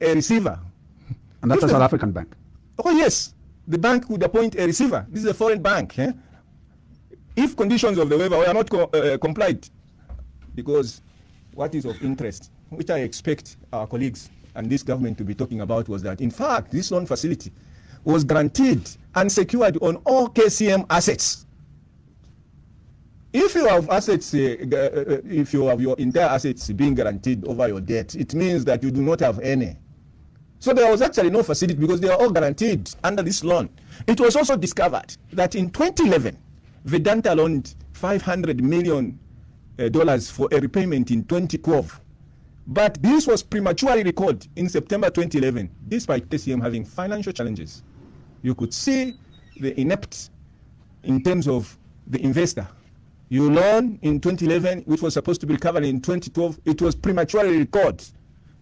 a receiver. And that's a South African bank. Oh, yes. The bank would appoint a receiver. This is a foreign bank. Eh? If conditions of the waiver were not complied, because what is of interest, which I expect our colleagues and this government to be talking about, was that, in fact, this loan facility was guaranteed and secured on all KCM assets. If you have assets, if you have your entire assets being guaranteed over your debt, it means that you do not have any. So there was actually no facility because they are all guaranteed under this loan. It was also discovered that in 2011, Vedanta loaned $500 million for a repayment in 2012. But this was prematurely recalled in September 2011, despite KCM having financial challenges. You could see the inept in terms of the investor. You loan in 2011, which was supposed to be recovered in 2012, it was prematurely recalled,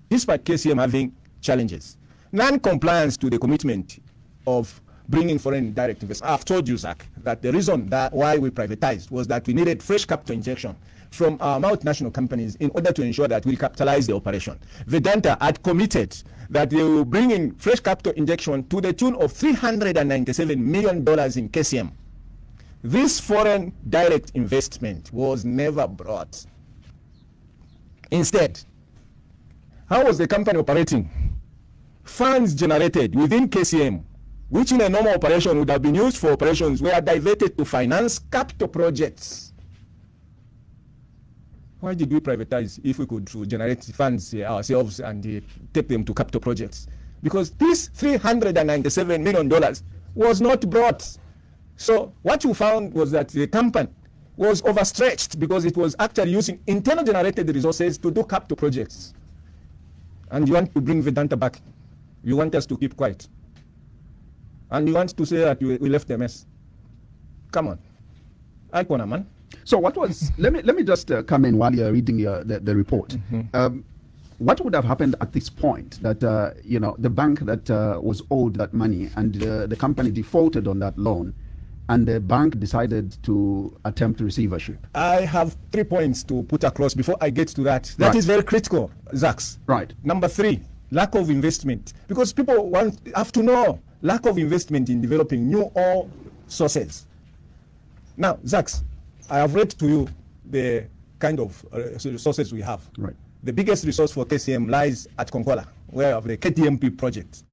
despite KCM having challenges. Non-compliance to the commitment of bringing foreign direct investment. I've told you, Zach, that the reason that why we privatized was that we needed fresh capital injection from our multinational companies in order to ensure that we capitalize the operation. Vedanta had committed that they will bring in fresh capital injection to the tune of $397 million in KCM. This foreign direct investment was never brought. Instead, how was the company operating? Funds generated within KCM, which in a normal operation would have been used for operations, were diverted to finance capital projects. Why did we privatize if we could generate funds ourselves and take them to capital projects? Because this $397 million was not brought. So what you found was that the company was overstretched because it was actually using internal generated resources to do capital projects. And you want to bring Vedanta back. You want us to keep quiet. And you want to say that we left a mess. Come on. Icona, man. So what was, let me just come in while you're reading the report. Mm-hmm. What would have happened at this point that, the bank that was owed that money and the company defaulted on that loan and the bank decided to attempt receivership? I have 3 points to put across before I get to that. That is very critical, Zax. Right. Number 3, lack of investment. Because people have to know lack of investment in developing new oil sources. Now, Zax, I have read to you the kind of resources we have. Right. The biggest resource for KCM lies at Konkola, where we have the KTMP project.